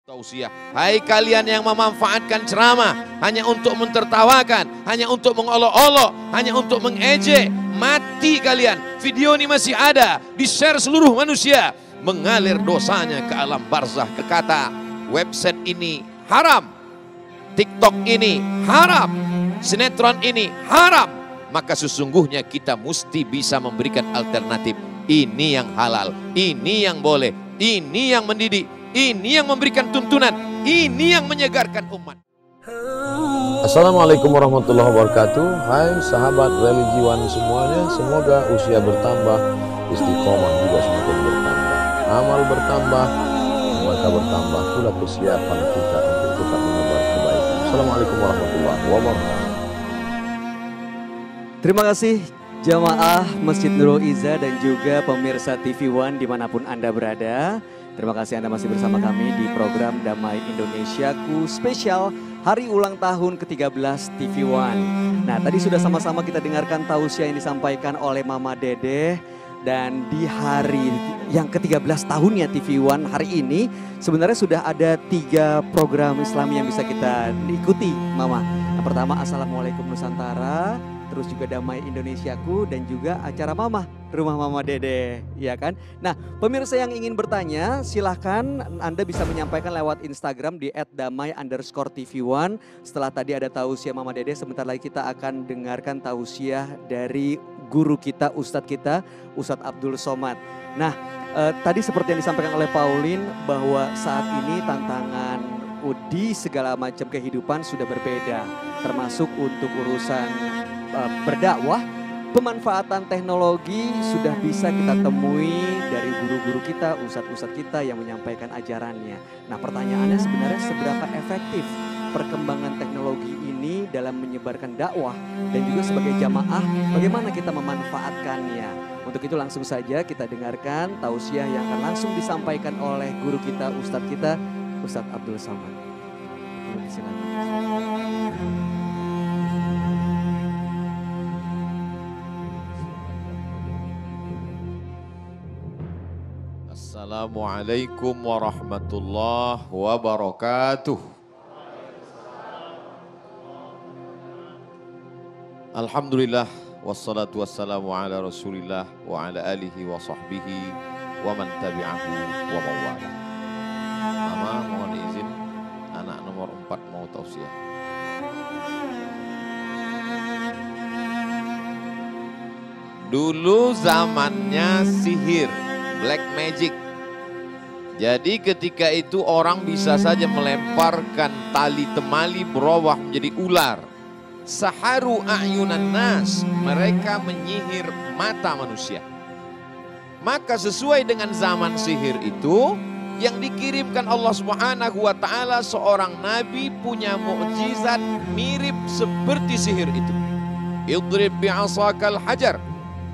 Tausiah, hai kalian yang memanfaatkan ceramah hanya untuk mentertawakan, hanya untuk mengolok-olok, hanya untuk mengejek, mati kalian. Video ini masih ada, di-share seluruh manusia, mengalir dosanya ke alam barzah. Berkata, website ini haram, TikTok ini haram, sinetron ini haram. Maka sesungguhnya kita mesti bisa memberikan alternatif. Ini yang halal, ini yang boleh, ini yang mendidik, ini yang memberikan tuntunan, ini yang menyegarkan umat. Assalamualaikum warahmatullahi wabarakatuh. Hai sahabat religiwan semuanya, semoga usia bertambah, istiqomah juga semakin bertambah, amal bertambah, maka bertambah pula kesiapan kita untuk tetap menebar kebaikan. Assalamualaikum warahmatullahi wabarakatuh. Terima kasih jamaah Masjid Nurul Izzah dan juga pemirsa TV One dimanapun Anda berada. Terima kasih Anda masih bersama kami di program Damai Indonesiaku spesial hari ulang tahun ke-13 TV One. Nah, tadi sudah sama-sama kita dengarkan tausiah yang disampaikan oleh Mama Dedeh. Dan di hari yang ke-13 tahunnya TV One hari ini sebenarnya sudah ada 3 program Islam yang bisa kita ikuti, Mama. Yang pertama Assalamualaikum Nusantara, terus juga Damai Indonesiaku, dan juga acara Mama, Rumah Mama Dedeh, ya kan? Nah, pemirsa yang ingin bertanya silahkan Anda bisa menyampaikan lewat Instagram di @damai_TV1. Setelah tadi ada tausiah Mama Dedeh, sebentar lagi kita akan dengarkan tausiah dari guru kita, Ustadz kita, Ustadz Abdul Somad. Nah, tadi seperti yang disampaikan oleh Pauline bahwa saat ini tantangan di segala macam kehidupan sudah berbeda, termasuk untuk urusan berdakwah. Pemanfaatan teknologi sudah bisa kita temui dari guru-guru kita, ustadz-ustadz kita yang menyampaikan ajarannya. Nah, pertanyaannya sebenarnya seberapa efektif perkembangan teknologi ini dalam menyebarkan dakwah, dan juga sebagai jamaah bagaimana kita memanfaatkannya. Untuk itu langsung saja kita dengarkan tausiah yang akan langsung disampaikan oleh guru kita, ustadz kita, Ustadz Abdul Somad. Assalamualaikum warahmatullahi wabarakatuh. Alhamdulillah, wassalatu wassalamu ala rasulillah wa ala alihi wa sahbihi wa man tabi'ahu wa mawala. Mama mohon izin, anak nomor 4 mau tausiah. Dulu zamannya sihir, black magic. Jadi ketika itu orang bisa saja melemparkan tali temali berubah menjadi ular. Saharu a'yunan nas, mereka menyihir mata manusia. Maka sesuai dengan zaman sihir itu, yang dikirimkan Allah Subhanahu wa taala seorang nabi punya mukjizat mirip seperti sihir itu. Idrib bi'asakal hajar,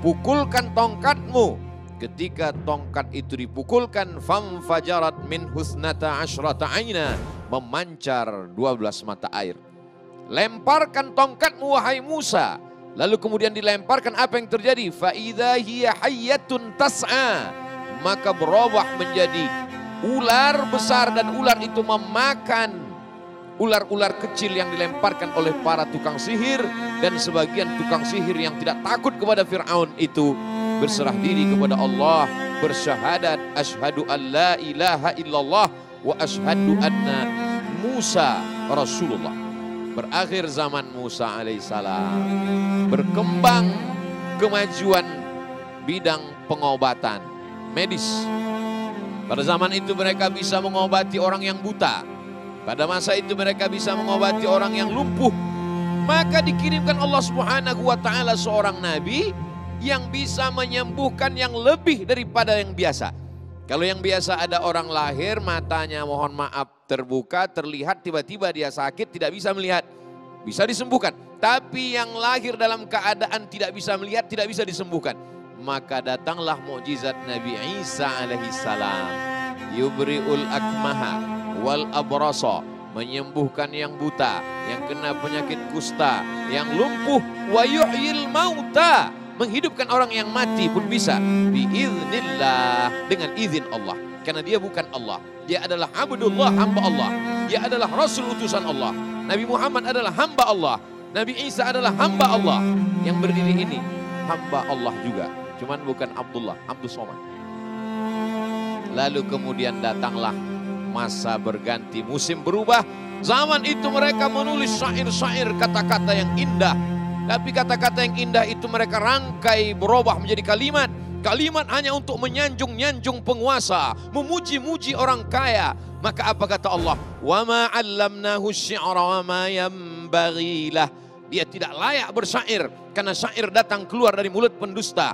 pukulkan tongkatmu. Ketika tongkat itu dipukulkan, famfajarat min husnata asyrata aina, memancar 12 mata air. Lemparkan tongkatmu wahai Musa. Lalu kemudian dilemparkan, apa yang terjadi? Fa idza hiya hayyatun tas'a, maka berubah menjadi ular besar, dan ular itu memakan ular-ular kecil yang dilemparkan oleh para tukang sihir. Dan sebagian tukang sihir yang tidak takut kepada Fir'aun itu berserah diri kepada Allah, bersyahadat asyhadu an la ilaha illallah wa asyhadu anna Musa Rasulullah. Berakhir zaman Musa alaihissalam, berkembang kemajuan bidang pengobatan medis. Pada zaman itu mereka bisa mengobati orang yang buta. Pada masa itu mereka bisa mengobati orang yang lumpuh. Maka dikirimkan Allah Subhanahu wa taala seorang nabi yang bisa menyembuhkan yang lebih daripada yang biasa. Kalau yang biasa ada orang lahir matanya mohon maaf terbuka, terlihat tiba-tiba dia sakit, tidak bisa melihat, bisa disembuhkan. Tapi yang lahir dalam keadaan tidak bisa melihat, tidak bisa disembuhkan. Maka datanglah mukjizat Nabi Isa alaihissalam. Yubri'ul akmaha wal abrasa, menyembuhkan yang buta, yang kena penyakit kusta, yang lumpuh, wa yuhyil mauta, menghidupkan orang yang mati pun bisa. Biiznillah, dengan izin Allah. Karena dia bukan Allah. Dia adalah Abdullah, hamba Allah. Dia adalah Rasul utusan Allah. Nabi Muhammad adalah hamba Allah. Nabi Isa adalah hamba Allah. Yang berdiri ini hamba Allah juga. Cuman bukan Abdullah, Abdul Somad. Lalu kemudian datanglah masa berganti, musim berubah. Zaman itu mereka menulis syair-syair, kata-kata yang indah. Tapi kata-kata yang indah itu mereka rangkai berubah menjadi kalimat. Kalimat hanya untuk menyanjung-nyanjung penguasa, memuji-muji orang kaya. Maka apa kata Allah? Wa ma 'allamnahu syi'ra wa ma yanbaghi lah. Dia tidak layak bersyair karena syair datang keluar dari mulut pendusta.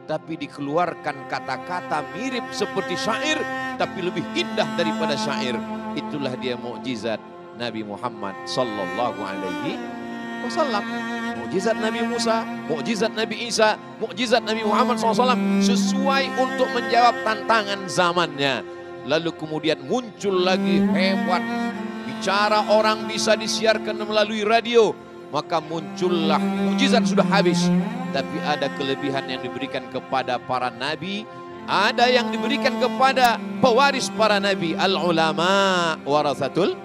Tapi dikeluarkan kata-kata mirip seperti syair tapi lebih indah daripada syair. Itulah dia mukjizat Nabi Muhammad sallallahu alaihi wasallam. Mukjizat Nabi Musa, mukjizat Nabi Isa, mukjizat Nabi Muhammad SAW sesuai untuk menjawab tantangan zamannya. Lalu kemudian muncul lagi hebat, bicara orang bisa disiarkan melalui radio. Maka muncullah, mukjizat sudah habis. Tapi ada kelebihan yang diberikan kepada para nabi, ada yang diberikan kepada pewaris para nabi. Al-ulama warathatul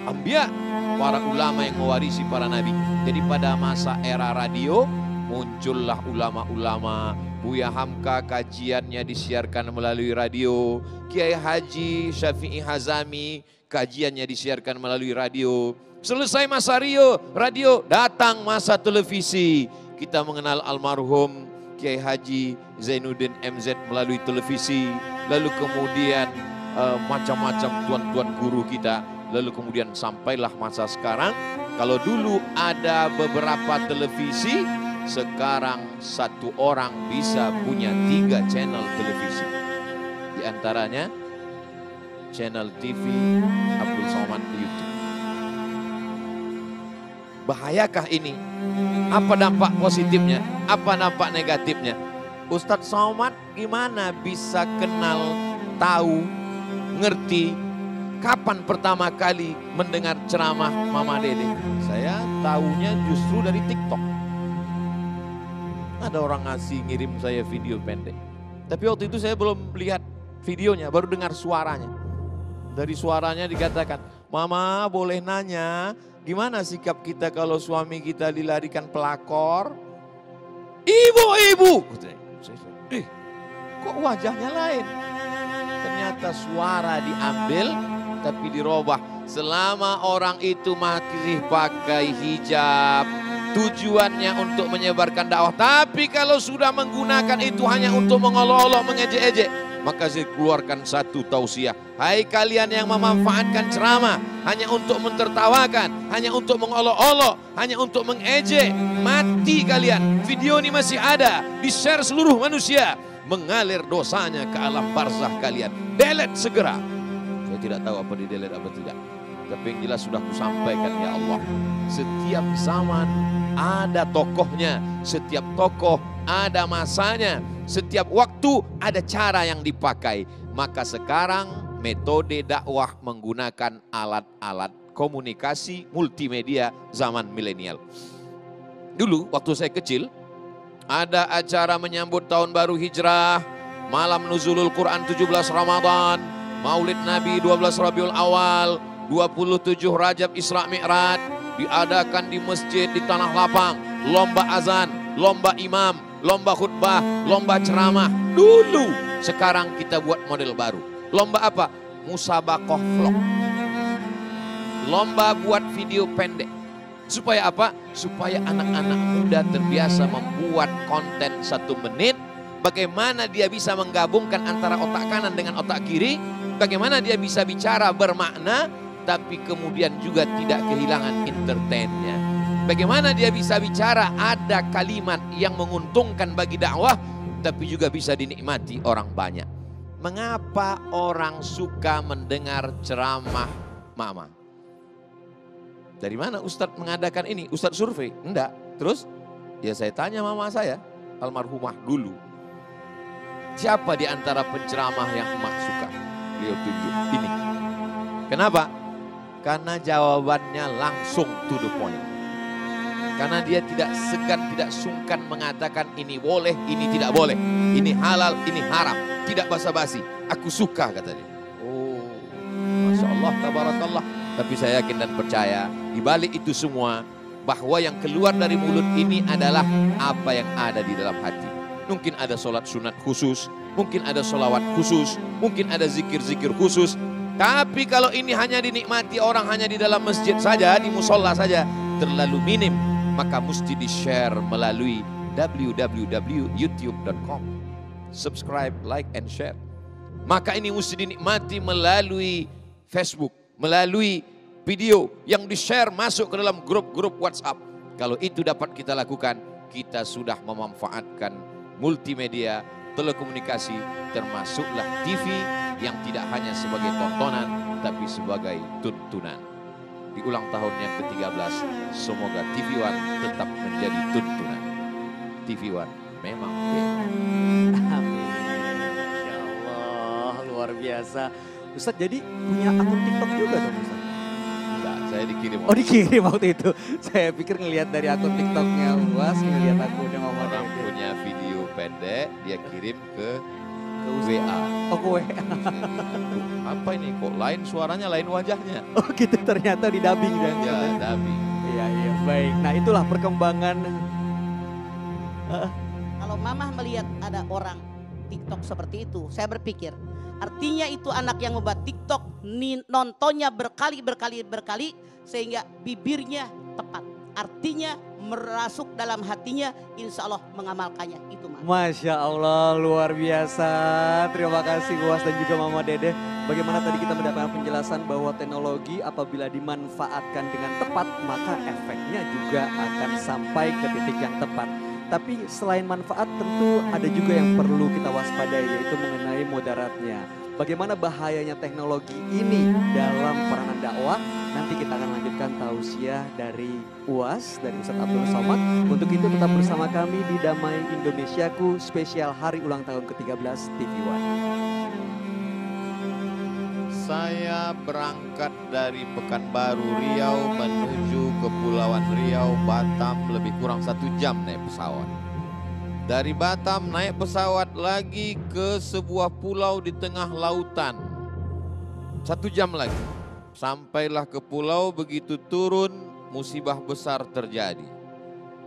anbiya, para ulama yang mewarisi para nabi. Jadi pada masa era radio muncullah ulama-ulama. Buya Hamka kajiannya disiarkan melalui radio. Kiai Haji Syafi'i Hazami kajiannya disiarkan melalui radio. Selesai masa radio, datang masa televisi. Kita mengenal almarhum Kiai Haji Zainuddin MZ melalui televisi. Lalu kemudian macam-macam tuan-tuan guru kita. Lalu kemudian sampailah masa sekarang. Kalau dulu ada beberapa televisi, sekarang satu orang bisa punya 3 channel televisi. Di antaranya channel TV Abdul Somad di YouTube. Bahayakah ini? Apa dampak positifnya? Apa dampak negatifnya? Ustadz Somad gimana bisa kenal, tahu, ngerti kapan pertama kali mendengar ceramah Mama Dede? Saya tahunya justru dari TikTok. Ada orang ngasih ngirim saya video pendek. Tapi waktu itu saya belum lihat videonya, baru dengar suaranya. Dari suaranya dikatakan, Mama boleh nanya, gimana sikap kita kalau suami kita dilarikan pelakor? Ibu-ibu! Kok wajahnya lain? Ternyata suara diambil tapi dirubah. Selama orang itu masih pakai hijab, tujuannya untuk menyebarkan dakwah. Tapi kalau sudah menggunakan itu hanya untuk mengolok-olok, mengejek-ejek, maka saya keluarkan satu tausiah. Hai kalian yang memanfaatkan ceramah hanya untuk mentertawakan, hanya untuk mengolok-olok, hanya untuk mengejek, mati kalian. Video ini masih ada, di-share seluruh manusia. Mengalir dosanya ke alam barzah kalian. Delete segera. Saya tidak tahu apa di-delete apa tidak. Tapi yang jelas sudah kusampaikan ya Allah. Setiap zaman ada tokohnya, setiap tokoh ada masanya, setiap waktu ada cara yang dipakai. Maka sekarang metode dakwah menggunakan alat-alat komunikasi multimedia zaman milenial. Dulu waktu saya kecil ada acara menyambut tahun baru Hijrah, malam nuzulul Quran 17 Ramadan, Maulid Nabi 12 Rabiul Awal, 27 Rajab Isra Mi'raj, diadakan di masjid di Tanah Lapang, lomba azan, lomba imam, lomba khutbah, lomba ceramah. Dulu, sekarang kita buat model baru. Lomba apa? Musabaqah vlog. Lomba buat video pendek. Supaya apa? Supaya anak-anak muda terbiasa membuat konten 1 menit. Bagaimana dia bisa menggabungkan antara otak kanan dengan otak kiri. Bagaimana dia bisa bicara bermakna, tapi kemudian juga tidak kehilangan entertainnya. Bagaimana dia bisa bicara ada kalimat yang menguntungkan bagi dakwah, tapi juga bisa dinikmati orang banyak. Mengapa orang suka mendengar ceramah Mama? Dari mana Ustadz mengadakan ini? Ustadz survei? Enggak. Terus? Ya saya tanya mama saya, almarhumah dulu. Siapa di antara penceramah yang emak suka? Beliau tunjuk ini. Kenapa? Karena jawabannya langsung to the point. Karena dia tidak segan, tidak sungkan mengatakan ini boleh, ini tidak boleh. Ini halal, ini haram. Tidak basa-basi. Aku suka kata dia. Oh, tabarakallah. Tapi saya yakin dan percaya di balik itu semua bahwa yang keluar dari mulut ini adalah apa yang ada di dalam hati. Mungkin ada sholat sunat khusus, mungkin ada sholawat khusus, mungkin ada zikir-zikir khusus. Tapi kalau ini hanya dinikmati orang hanya di dalam masjid saja, di musola saja, terlalu minim. Maka mesti di-share melalui www.youtube.com. Subscribe, like, and share. Maka ini mesti dinikmati melalui Facebook, melalui video yang di-share masuk ke dalam grup-grup WhatsApp. Kalau itu dapat kita lakukan, kita sudah memanfaatkan multimedia, telekomunikasi, termasuklah TV yang tidak hanya sebagai tontonan, tapi sebagai tuntunan. Di ulang tahun yang ke-13, semoga TV One tetap menjadi tuntunan. TV One memang beda. Amin. Ya Allah, luar biasa. Ustadz jadi punya akun TikTok juga dong Ustadz? Enggak, saya dikirim. Oh dikirim waktu itu. Saya pikir ngelihat dari akun TikToknya Uwas, ngelihat akunnya Mama Orang Dede. punya video pendek, dia kirim ke WA. Oh ke WA. Apa ini kok lain suaranya, lain wajahnya? Oh gitu ternyata di dubbing dan Ya, dubbing. Iya iya baik. Nah itulah perkembangan. Kalau Mamah melihat ada orang TikTok seperti itu, saya berpikir artinya itu anak yang membuat TikTok nontonnya berkali sehingga bibirnya tepat. Artinya merasuk dalam hatinya, insya Allah mengamalkannya. Itu Mama. Masya Allah luar biasa. Terima kasih Uwas dan juga Mama Dede. Bagaimana tadi kita mendapatkan penjelasan bahwa teknologi apabila dimanfaatkan dengan tepat maka efeknya juga akan sampai ke titik yang tepat. Tapi selain manfaat tentu ada juga yang perlu kita waspadai yaitu mengenai mudaratnya. Bagaimana bahayanya teknologi ini dalam peranan dakwah. Nanti kita akan lanjutkan tausiah dari Uwas, dari Ustadz Abdul Somad. Untuk itu tetap bersama kami di Damai Indonesiaku spesial hari ulang tahun ke-13 TV One. Saya berangkat dari Pekanbaru Riau menuju Kepulauan Riau, Batam lebih kurang 1 jam naik pesawat. Dari Batam naik pesawat lagi ke sebuah pulau di tengah lautan. 1 jam lagi. Sampailah ke pulau, begitu turun musibah besar terjadi.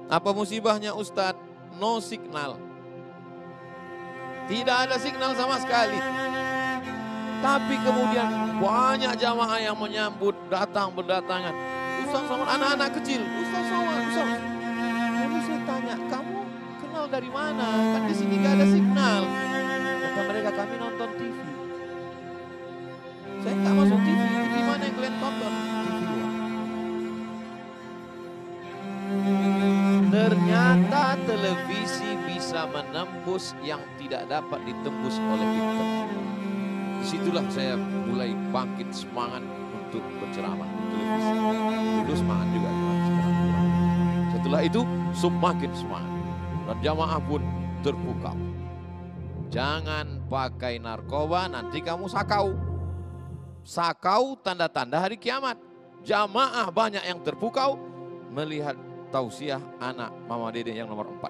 Apa musibahnya Ustadz? No signal. Tidak ada signal sama sekali. Tapi kemudian banyak jamaah yang menyambut, datang berdatangan. Ustaz Somad, anak-anak kecil. Ustaz Somad, Ustaz. Lalu saya tanya, kamu kenal dari mana? Kan di sini gak ada signal. Kata mereka, kami nonton TV. Saya nggak masuk TV. TV mana yang kalian tonton? TV One. Ternyata televisi bisa menembus yang tidak dapat ditembus oleh internet. Disitulah saya mulai bangkit semangat untuk berceramah di televisi. Dulu semangat juga, sekarang kurang. Setelah itu semakin semangat. Dan jamaah pun terpukau. Jangan pakai narkoba, nanti kamu sakau. Sakau tanda-tanda hari kiamat. Jamaah banyak yang terpukau melihat tausiah anak Mama Dede yang nomor 4.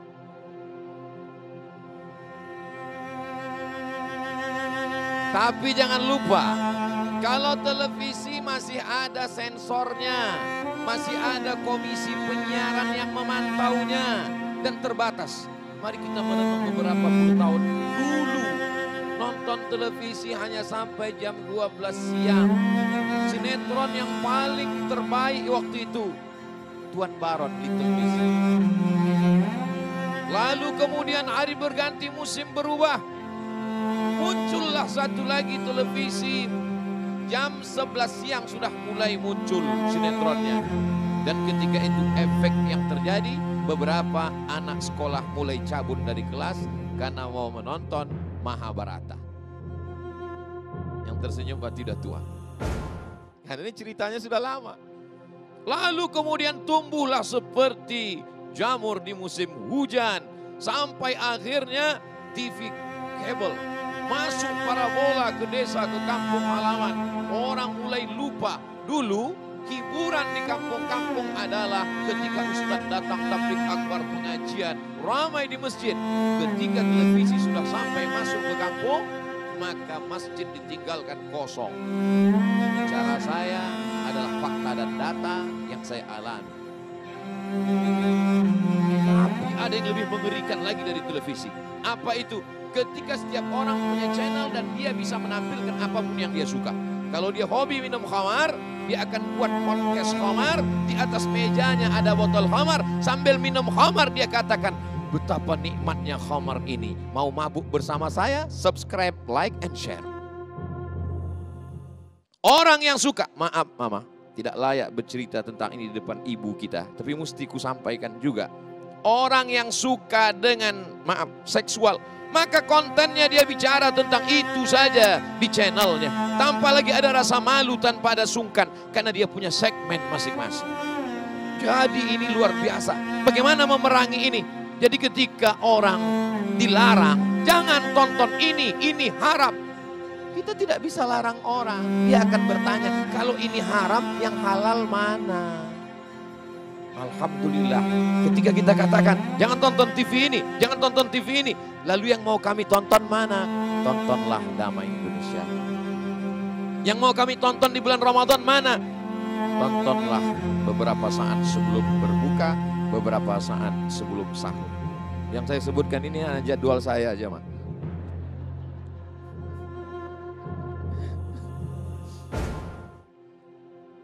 Tapi jangan lupa, kalau televisi masih ada sensornya, masih ada komisi penyiaran yang memantaunya dan terbatas. Mari kita merenung beberapa puluh tahun dulu. Nonton televisi hanya sampai jam 12 siang. Sinetron yang paling terbaik waktu itu, Tuan Baron di televisi. Lalu kemudian hari berganti, musim berubah. Muncullah satu lagi televisi, jam 11 siang sudah mulai muncul sinetronnya. Dan ketika itu efek yang terjadi, beberapa anak sekolah mulai cabut dari kelas karena mau menonton Mahabharata. Yang tersenyum berarti sudah tua. Karena ini ceritanya sudah lama. Lalu kemudian tumbuhlah seperti jamur di musim hujan. Sampai akhirnya TV kabel masuk parabola ke desa, ke kampung halaman. Orang mulai lupa. Dulu hiburan di kampung-kampung adalah ketika Ustadz datang tabligh akbar, pengajian, ramai di masjid. Ketika televisi sudah sampai masuk ke kampung, maka masjid ditinggalkan kosong. Cara saya adalah fakta dan data yang saya alami. Tapi ada yang lebih mengerikan lagi dari televisi. Apa itu? Ketika setiap orang punya channel dan dia bisa menampilkan apapun yang dia suka. Kalau dia hobi minum khamar, dia akan buat podcast khamar. Di atas mejanya ada botol khamar. Sambil minum khamar dia katakan, betapa nikmatnya khamar ini. Mau mabuk bersama saya? Subscribe, like, and share. Orang yang suka, maaf mama, tidak layak bercerita tentang ini di depan ibu kita. Tapi mesti ku sampaikan juga. Orang yang suka dengan, maaf, seksual. Maka kontennya dia bicara tentang itu saja di channelnya. Tanpa lagi ada rasa malu, tanpa ada sungkan. Karena dia punya segmen masing-masing. Jadi ini luar biasa. Bagaimana memerangi ini? Jadi ketika orang dilarang, jangan tonton ini haram. Kita tidak bisa larang orang. Dia akan bertanya, kalau ini haram, yang halal mana? Alhamdulillah, ketika kita katakan, jangan tonton TV ini, jangan tonton TV ini. Lalu yang mau kami tonton mana? Tontonlah Damai Indonesia. Yang mau kami tonton di bulan Ramadan mana? Tontonlah beberapa saat sebelum berbuka, beberapa saat sebelum sahur. Yang saya sebutkan ini hanya jadwal saya aja, Mak.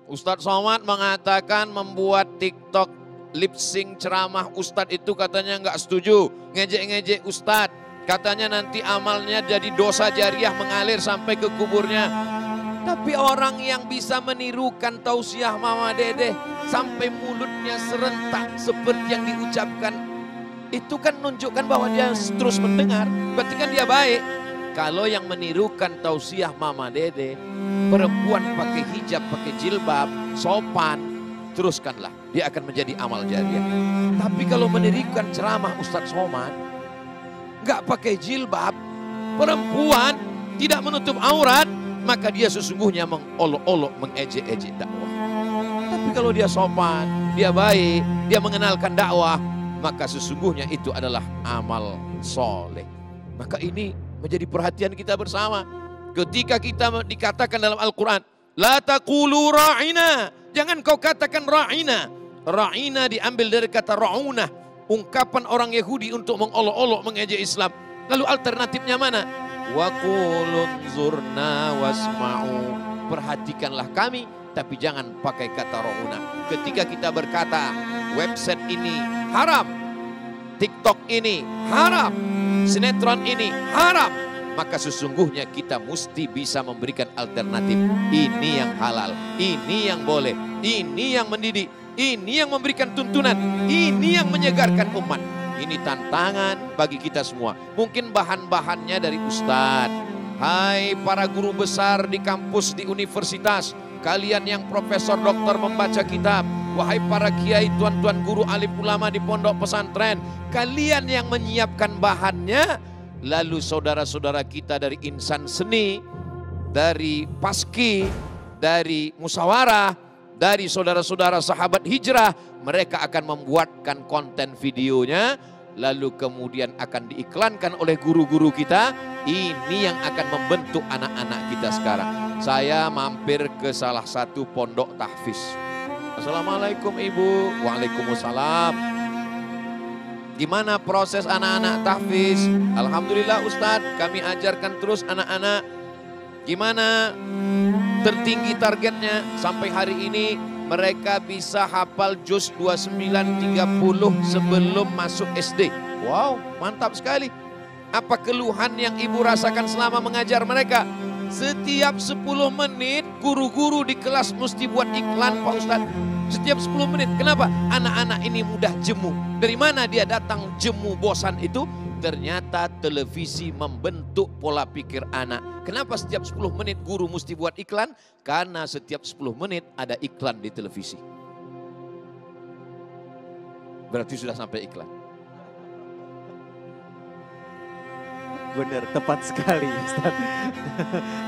Ustadz Somad mengatakan membuat TikTok lip sync ceramah Ustadz itu katanya nggak setuju. Ngejek-ngejek Ustadz. Katanya nanti amalnya jadi dosa jariah mengalir sampai ke kuburnya. Tapi orang yang bisa menirukan tausiah Mama Dede sampai mulutnya serentak seperti yang diucapkan, itu kan menunjukkan bahwa dia terus mendengar. Berarti kan dia baik. Kalau yang menirukan tausiah Mama Dede, perempuan pakai hijab, pakai jilbab, sopan, teruskanlah. Dia akan menjadi amal jariah. Tapi kalau menirukan ceramah Ustadz Somad, nggak pakai jilbab, perempuan tidak menutup aurat, maka dia sesungguhnya mengolok-olok, mengejek-ejek dakwah. Tapi kalau dia sopan, dia baik, dia mengenalkan dakwah, maka sesungguhnya itu adalah amal soleh. Maka ini menjadi perhatian kita bersama. Ketika kita dikatakan dalam Al-Quran, la taqulu ra'ina, jangan kau katakan ra'ina. Ra'ina diambil dari kata ra'unah, ungkapan orang Yahudi untuk mengolok-olok, mengejek Islam. Lalu alternatifnya mana? Wa qulun zurna wasma'u, perhatikanlah kami, tapi jangan pakai kata ra'unah. Ketika kita berkata, website ini haram, TikTok ini haram, sinetron ini haram, maka sesungguhnya kita mesti bisa memberikan alternatif. Ini yang halal, ini yang boleh, ini yang mendidik, ini yang memberikan tuntunan, ini yang menyegarkan umat. Ini tantangan bagi kita semua. Mungkin bahan-bahannya dari Ustadz. Hai para guru besar di kampus, di universitas, kalian yang profesor doktor membaca kitab, wahai para kiai, tuan-tuan guru, alim ulama di pondok pesantren, kalian yang menyiapkan bahannya, lalu saudara-saudara kita dari insan seni, dari paski, dari musyawarah, dari saudara-saudara sahabat hijrah, mereka akan membuatkan konten videonya, lalu kemudian akan diiklankan oleh guru-guru kita. Ini yang akan membentuk anak-anak kita sekarang. Saya mampir ke salah satu pondok tahfiz. Assalamualaikum Ibu. Waalaikumsalam. Gimana proses anak-anak tahfiz? Alhamdulillah Ustadz, kami ajarkan terus anak-anak. Gimana tertinggi targetnya? Sampai hari ini mereka bisa hafal juz 29-30 sebelum masuk SD. Wow, mantap sekali. Apa keluhan yang ibu rasakan selama mengajar mereka? Setiap 10 menit guru-guru di kelas mesti buat iklan Pak Ustadz. Setiap 10 menit. Kenapa? Anak-anak ini mudah jemu. Dari mana dia datang jemu bosan itu? Ternyata televisi membentuk pola pikir anak. Kenapa setiap 10 menit guru mesti buat iklan? Karena setiap 10 menit ada iklan di televisi. Berarti sudah sampai iklan. Bener, tepat sekali Ustaz.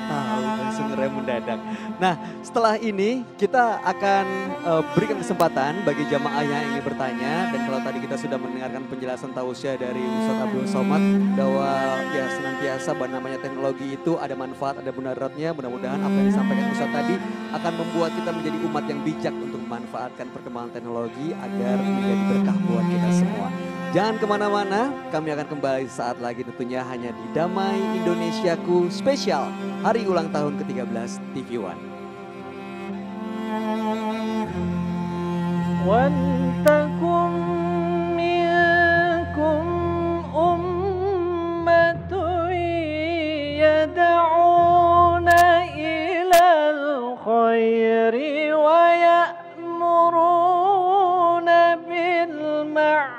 Tahu langsung ngerem mendadak. Nah, setelah ini kita akan berikan kesempatan bagi jamaah yang ingin bertanya. Dan kalau tadi kita sudah mendengarkan penjelasan tausiah dari Ustaz Abdul Somad bahwa ya senantiasa bahwa namanya teknologi itu ada manfaat, ada mudaratnya. Mudah-mudahan apa yang disampaikan Ustaz tadi akan membuat kita menjadi umat yang bijak untuk memanfaatkan perkembangan teknologi agar menjadi berkah buat kita semua. Jangan kemana-mana, kami akan kembali saat lagi tentunya hanya di Damai Indonesiaku spesial hari ulang tahun ke-13 TV One. وَلْتَكُنْ مِنْكُمْ أُمَّةٌ يَدْعُونَ إِلَى الْخَيْرِ وَيَأْمُرُونَ بِالْمَعْرُوفِ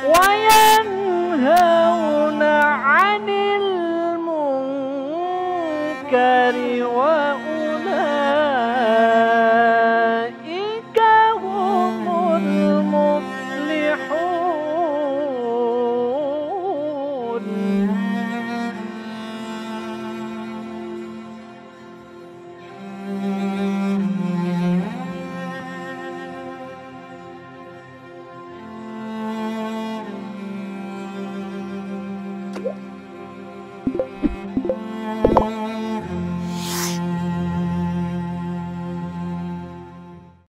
وَيَنْهَوْنَ عَنِ الْمُنكَرِ وَأُولَئِكَ هُمُ الْمُفْلِحُونَ.